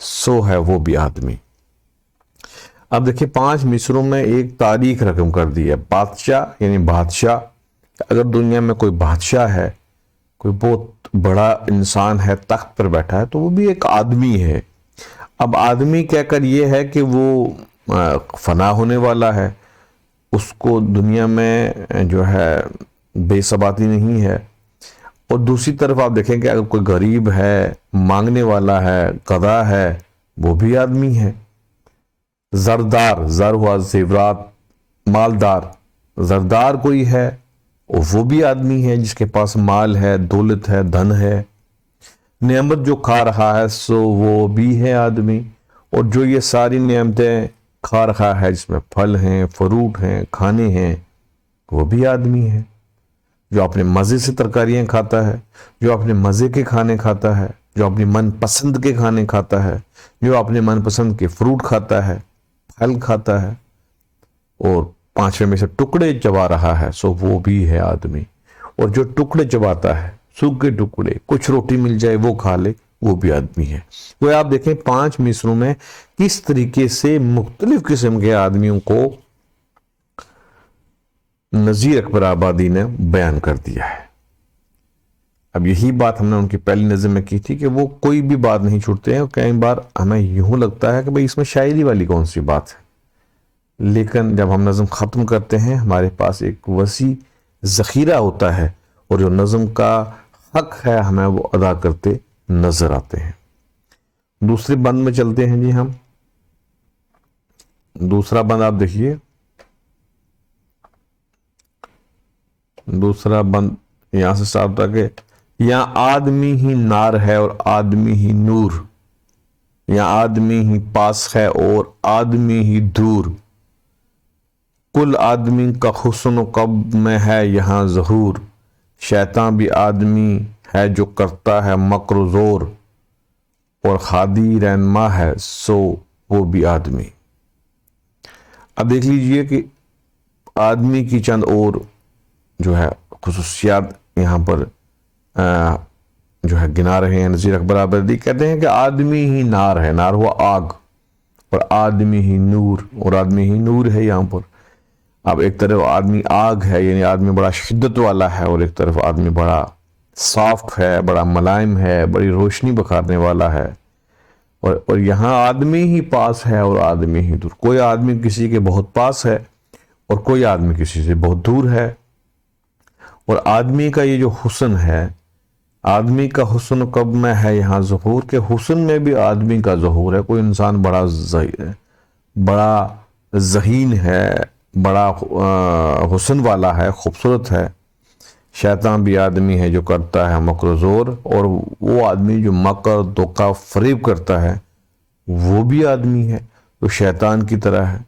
سو ہے وہ بھی آدمی۔ اب دیکھیں 5 مصروں میں ایک تاریخ رقم کر دی ہے۔ بادشاہ یعنی بادشاہ، اگر دنیا میں کوئی بادشاہ ہے، کوئی بہت بڑا انسان ہے، تخت پر بیٹھا ہے، تو وہ بھی ایک آدمی ہے۔ اب آدمی کہہ کر یہ ہے کہ وہ فنا ہونے والا ہے، اس کو دنیا میں جو ہے بے ثباتی نہیں ہے۔ اور دوسری طرف آپ دیکھیں کہ اگر کوئی غریب ہے، مانگنے والا ہے، گدھا ہے، وہ بھی آدمی ہے۔ زردار، زر ہوا زیورات، مالدار، زردار کوئی ہے وہ بھی آدمی ہے، جس کے پاس مال ہے، دولت ہے، دھن ہے۔ نعمت جو کھا رہا ہے سو وہ بھی ہے آدمی، اور جو یہ ساری نعمتیں کھا رہا ہے، جس میں پھل ہیں، فروٹ ہیں، کھانے ہیں، وہ بھی آدمی ہے۔ جو اپنے مزے سے ترکاریاں کھاتا ہے، جو اپنے مزے کے کھانے کھاتا ہے، جو اپنی من پسند کے کھانے کھاتا ہے، جو اپنے من پسند کے فروٹ کھاتا ہے، پھل کھاتا ہے، اور 5ویں میں سے ٹکڑے چبا رہا ہے، سو وہ بھی ہے آدمی۔ اور جو ٹکڑے چباتا ہے، سوکھے ٹکڑے، کچھ روٹی مل جائے وہ کھا لے، وہ بھی آدمی ہے۔ وہ آپ دیکھیں 5 مصروں میں کس طریقے سے مختلف قسم کے آدمیوں کو نذیر اکبر آبادی نے بیان کر دیا ہے۔ اب یہی بات ہم نے ان کی پہلی نظم میں کی تھی کہ وہ کوئی بھی بات نہیں چھوڑتے ہیں، اور کئی بار ہمیں یوں لگتا ہے کہ بھئی اس میں شاعری والی کون سی بات ہے، لیکن جب ہم نظم ختم کرتے ہیں ہمارے پاس ایک وسیع ذخیرہ ہوتا ہے، اور جو نظم کا حق ہے ہمیں وہ ادا کرتے نظر آتے ہیں۔ دوسرے بند میں چلتے ہیں جی ہم۔ دوسرا بند آپ دیکھیے، دوسرا بند یہاں سے صاف تھا کہ یہاں آدمی ہی نار ہے اور آدمی ہی نور، یہاں آدمی ہی پاس ہے اور آدمی ہی دور، کل آدمی کا حسن و قب میں ہے یہاں ظہور، شیطان بھی آدمی ہے جو کرتا ہے مکر و زور، اور خادی رہنما ہے سو وہ بھی آدمی۔ اب دیکھ لیجئے کہ آدمی کی چند اور جو ہے خصوصیات یہاں پر جو ہے گنا رہے ہیں نذیر اکبر آبادی۔ کہتے ہیں کہ آدمی ہی نار ہے، نار ہوا آگ، اور آدمی ہی نور، اور آدمی ہی نور ہے یہاں پر۔ اب ایک طرف آدمی آگ ہے، یعنی آدمی بڑا شدت والا ہے، اور ایک طرف آدمی بڑا سافٹ ہے، بڑا ملائم ہے، بڑی روشنی بکھارنے والا ہے، اور یہاں آدمی ہی پاس ہے اور آدمی ہی دور، کوئی آدمی کسی کے بہت پاس ہے اور کوئی آدمی کسی سے بہت دور ہے۔ اور آدمی کا یہ جو حسن ہے، آدمی کا حسن کب میں ہے یہاں ظہور، کہ حسن میں بھی آدمی کا ظہور ہے۔ کوئی انسان بڑا ذہین ہے، بڑا حسن والا ہے، خوبصورت ہے۔ شیطان بھی آدمی ہے جو کرتا ہے مکر و زور، اور وہ آدمی جو مکر، دھوکہ، فریب کرتا ہے وہ بھی آدمی ہے، تو شیطان کی طرح ہے،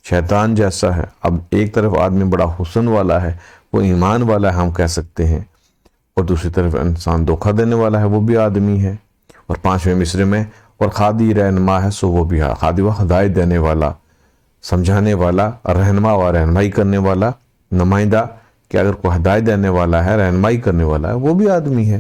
شیطان جیسا ہے۔ اب ایک طرف آدمی بڑا حسن والا ہے، وہ ایمان والا ہے ہم کہہ سکتے ہیں، اور دوسری طرف انسان دھوکہ دینے والا ہے، وہ بھی آدمی ہے۔ اور 5ویں مصرے میں اور خادی رہنما ہے سو وہ بھی ہے، خادی وہ ہدایت دینے والا، سمجھانے والا، رہنما و رہنمائی کرنے والا، نمائندہ، کہ اگر کوئی ہدایت دینے والا ہے، رہنمائی کرنے والا ہے، وہ بھی آدمی ہے۔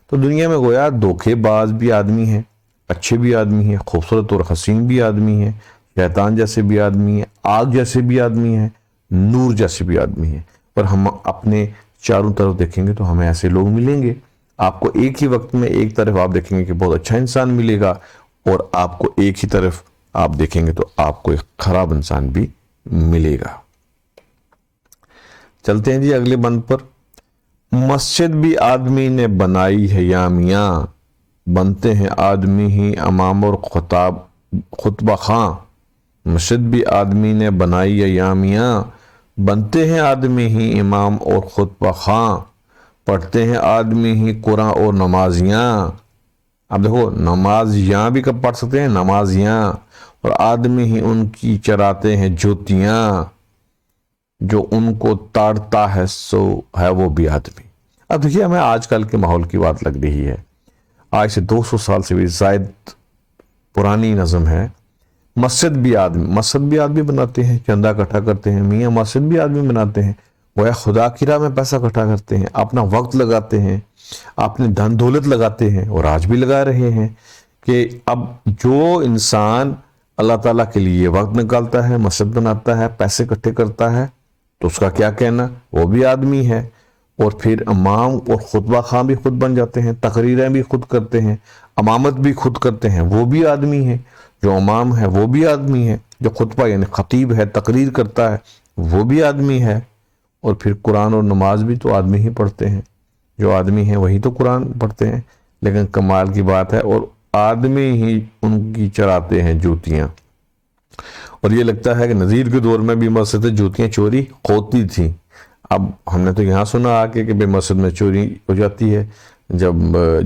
تو دنیا میں گویا دھوکے باز بھی آدمی ہیں، اچھے بھی آدمی ہیں، خوبصورت اور حسین بھی آدمی ہیں، شیطان جیسے بھی آدمی ہیں، آگ جیسے بھی آدمی ہیں، نور جیسے بھی آدمی ہیں۔ اور ہم اپنے چاروں طرف دیکھیں گے تو ہمیں ایسے لوگ ملیں گے۔ آپ کو ایک ہی وقت میں ایک طرف آپ دیکھیں گے کہ بہت اچھا انسان ملے گا، اور آپ کو ایک ہی طرف آپ دیکھیں گے تو آپ کو ایک خراب انسان بھی ملے گا۔ چلتے ہیں جی اگلے بند پر۔ مسجد بھی آدمی نے بنائی ہے یا میاں، بنتے ہیں آدمی ہی امام اور خطبہ خاں، مسجد بھی آدمی نے بنائی ہے یا میاں، بنتے ہیں آدمی ہی امام اور خطبہ خاں، پڑھتے ہیں آدمی ہی قرآن اور نمازیاں۔ اب دیکھو نمازیاں بھی کب پڑھ سکتے ہیں، نمازیاں، اور آدمی ہی ان کی چراتے ہیں جوتیاں، جو ان کو تاڑتا ہے سو ہے وہ بھی آدمی۔ اب دیکھیے ہمیں آج کل کے ماحول کی بات لگ رہی ہے، آج سے 200 سال سے بھی زائد پرانی نظم ہے۔ مسجد بھی آدمی بناتے ہیں، چندہ اکٹھا کرتے ہیں، میاں مسجد بھی آدمی بناتے ہیں، وہ خدا کی راہ میں پیسہ اکٹھا کرتے ہیں، اپنا وقت لگاتے ہیں، اپنے دھن دولت لگاتے ہیں، اور آج بھی لگا رہے ہیں۔ کہ اب جو انسان اللہ تعالیٰ کے لیے وقت نکالتا ہے، مسجد بناتا ہے، پیسے اکٹھے کرتا ہے، تو اس کا کیا کہنا، وہ بھی آدمی ہے۔ اور پھر امام اور خطبہ خواں بھی خود بن جاتے ہیں، تقریریں بھی خود کرتے ہیں، امامت بھی خود کرتے ہیں، وہ بھی آدمی ہے۔ جو امام ہے وہ بھی آدمی ہے، جو خطبہ یعنی خطیب ہے تقریر کرتا ہے وہ بھی آدمی ہے۔ اور پھر قرآن اور نماز بھی تو آدمی ہی پڑھتے ہیں، جو آدمی ہیں وہی تو قرآن پڑھتے ہیں۔ لیکن کمال کی بات ہے، اور آدمی ہی ان کی چراتے ہیں جوتیاں۔ اور یہ لگتا ہے کہ نذیر کے دور میں بھی مسجد جوتیاں چوری ہوتی تھیں۔ اب ہم نے تو یہاں سنا آ کے کہ بے مسجد میں چوری ہو جاتی ہے جب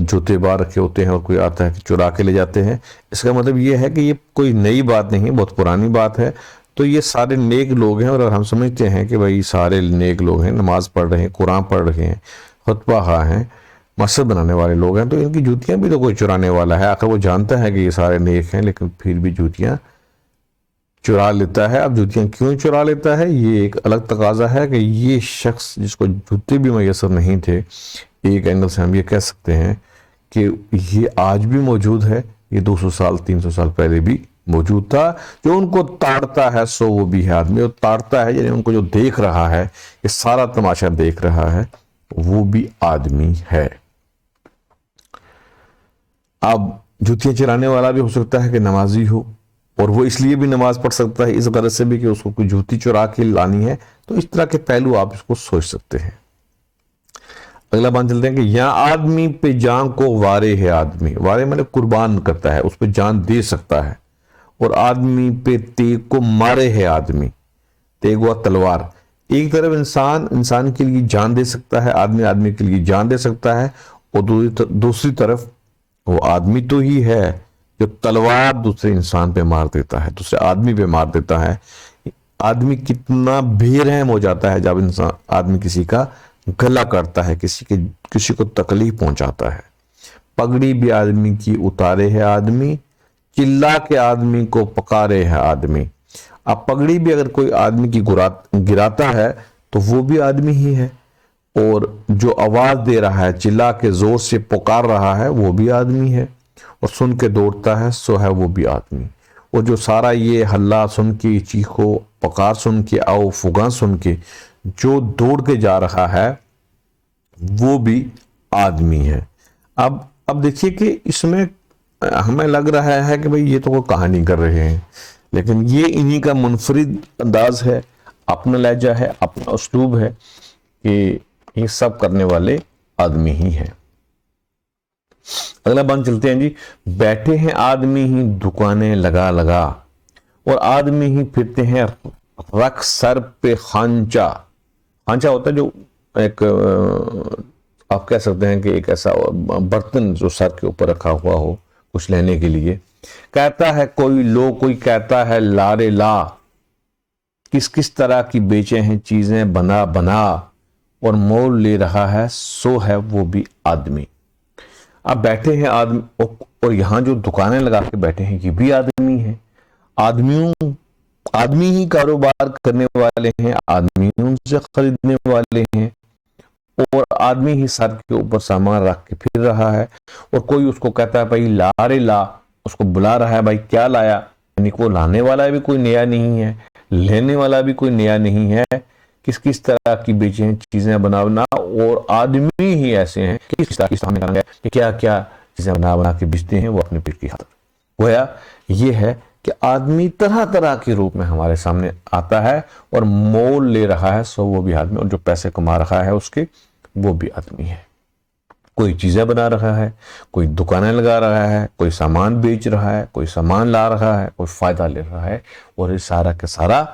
جوتے باہر رکھے ہوتے ہیں اور کوئی آتا ہے کہ چرا کے لے جاتے ہیں۔ اس کا مطلب یہ ہے کہ یہ کوئی نئی بات نہیں، بہت پرانی بات ہے۔ تو یہ سارے نیک لوگ ہیں، اور ہم سمجھتے ہیں کہ بھائی سارے نیک لوگ ہیں، نماز پڑھ رہے ہیں، قرآن پڑھ رہے ہیں، خطبہ خواں ہیں، مسجد بنانے والے لوگ ہیں، تو ان کی جوتیاں بھی تو کوئی چرانے والا ہے۔ آخر وہ جانتا ہے کہ یہ سارے نیک ہیں، لیکن پھر بھی جوتیاں چرا لیتا ہے۔ اب جوتیاں کیوں چرا لیتا ہے، یہ ایک الگ تقاضا ہے کہ یہ شخص جس کو جوتے بھی میسر نہیں تھے، ایک اینگل سے ہم یہ کہہ سکتے ہیں کہ یہ آج بھی موجود ہے، یہ 200 سال 300 سال پہلے بھی موجود تھا۔ جو ان کو تاڑتا ہے سو وہ بھی ہے آدمی، اور تاڑتا ہے یعنی ان کو جو دیکھ رہا ہے، یہ سارا تماشا دیکھ رہا ہے، وہ بھی آدمی ہے۔ اب جوتیاں چرانے والا بھی ہو سکتا ہے کہ نمازی ہو، اور وہ اس لیے بھی نماز پڑھ سکتا ہے اس غرض سے بھی کہ اس کو کوئی جوتی چرا کے لانی ہے۔ تو اس طرح کے پہلو آپ اس کو سوچ سکتے ہیں۔ اگلا بات چلتے ہیں کہ یہاں آدمی پہ جان کو وارے ہے، آدمی وارے میں نے قربان کرتا ہے، اس پہ جان دے سکتا ہے۔ اور آدمی پہ تیگ کو مارے ہے، آدمی تیگ ہوا تلوار۔ ایک طرف انسان کے لیے جان دے سکتا ہے، آدمی کے لیے جان دے سکتا ہے، اور دوسری طرف وہ آدمی تو ہی ہے جو تلوار دوسرے انسان پہ مار دیتا ہے، دوسرے آدمی پہ مار دیتا ہے۔ آدمی کتنا بے رحم ہو جاتا ہے جب آدمی کسی کا گلا کاٹتا ہے، کسی کو تکلیف پہنچاتا ہے۔ پگڑی بھی آدمی کی اتارے ہے آدمی، چلا کے آدمی کو پکارے ہے آدمی۔ اب پگڑی بھی اگر کوئی آدمی کی گراتا ہے تو وہ بھی آدمی ہی ہے، اور جو آواز دے رہا ہے، چلا کے زور سے پکار رہا ہے، وہ بھی آدمی ہے، اور سن کے دوڑتا ہے سو ہے وہ بھی آدمی۔ اور جو سارا یہ ہلا سن کے، چیخو پکار سن کے، آؤ فغاں سن کے جو دوڑ کے جا رہا ہے، وہ بھی آدمی ہے۔ اب دیکھیے کہ اس میں ہمیں لگ رہا ہے کہ بھئی یہ تو کوئی کہانی کر رہے ہیں، لیکن یہ انہی کا منفرد انداز ہے، اپنا لہجہ ہے، اپنا اسلوب ہے کہ یہ سب کرنے والے آدمی ہی ہیں۔ اگلا بند چلتے ہیں جی۔ بیٹھے ہیں آدمی ہی دکانیں لگا لگا، اور آدمی ہی پھرتے ہیں رکھ سر پہ خانچہ۔ خانچہ ہوتا ہے جو ایک آپ کہہ سکتے ہیں کہ ایک ایسا برتن جو سر کے اوپر رکھا ہوا ہو کچھ لینے کے لیے۔ کہتا ہے کوئی لو، کوئی کہتا ہے لارے لا، کس طرح کی بیچے ہیں چیزیں بنا بنا، اور مول لے رہا ہے سو ہے وہ بھی آدمی۔ اب بیٹھے ہیں آدمی، اور یہاں جو دکانیں لگا کے بیٹھے ہیں یہ بھی آدمی ہیں۔ آدمی ہی کاروبار کرنے والے ہیں، آدمی ان سے خریدنے والے ہیں، اور آدمی ہی سر کے اوپر سامان رکھ کے پھر رہا ہے۔ اور کوئی اس کو کہتا ہے بھائی لا رے لا، اس کو بلا رہا ہے بھائی کیا لایا، یعنی کو لانے والا بھی کوئی نیا نہیں ہے، لینے والا بھی کوئی نیا نہیں ہے۔ کس طرح کی بیچے ہیں چیزیں بنا، اور آدمی ہی ایسے ہیں کہ کس طرح کی سامنے کریں گے کہ کیا کیا چیزیں بنا کے بیچتے ہیں وہ اپنے پیٹ کی خاطر۔ گویا یہ ہے کہ آدمی طرح طرح کے روپ میں ہمارے سامنے آتا ہے، اور مول لے رہا ہے سو وہ بھی آدمی، اور جو پیسے کما رہا ہے اس کے وہ بھی آدمی ہے۔ کوئی چیزیں بنا رہا ہے، کوئی دکانیں لگا رہا ہے، کوئی سامان بیچ رہا ہے، کوئی سامان لا رہا ہے، کوئی فائدہ لے رہا ہے، اور یہ سارا کا سارا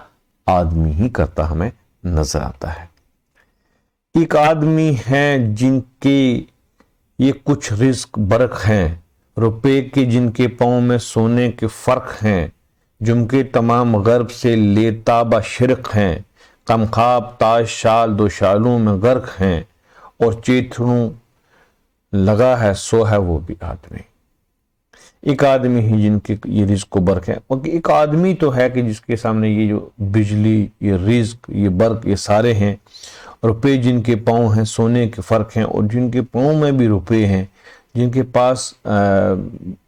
آدمی ہی کرتا ہمیں نظر آتا ہے۔ ایک آدمی ہیں جن کے یہ کچھ رزق برق ہیں، روپے کے جن کے پاؤں میں سونے کے فرق ہیں، جن کے تمام غرب سے لیتابہ شرق ہیں، کم خواب تاج شال دو شالوں میں غرق ہیں، اور چیتھڑوں لگا ہے سو ہے وہ بھی آدمی۔ ایک آدمی ہی جن کے یہ رزق و برق ہے، اور ایک آدمی تو ہے کہ جس کے سامنے یہ جو بجلی، یہ رزق، یہ برق، یہ سارے ہیں۔ روپے جن کے پاؤں ہیں سونے کے فرق ہیں، اور جن کے پاؤں میں بھی روپے ہیں، جن کے پاس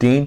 3,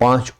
5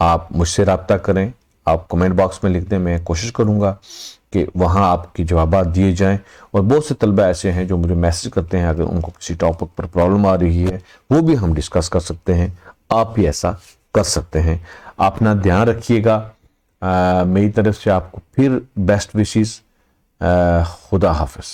آپ مجھ سے رابطہ کریں, آپ کمنٹ باکس میں لکھ دیں, میں کوشش کروں گا کہ وہاں آپ کی جوابات دیے جائیں. اور بہت سے طلبہ ایسے ہیں جو مجھے میسج کرتے ہیں, اگر ان کو کسی ٹاپک پر پرابلم آ رہی ہے وہ بھی ہم ڈسکس کر سکتے ہیں, آپ بھی ایسا کر سکتے ہیں. اپنا دھیان رکھیے گا. میری طرف سے آپ کو پھر بیسٹ وشز. خدا حافظ.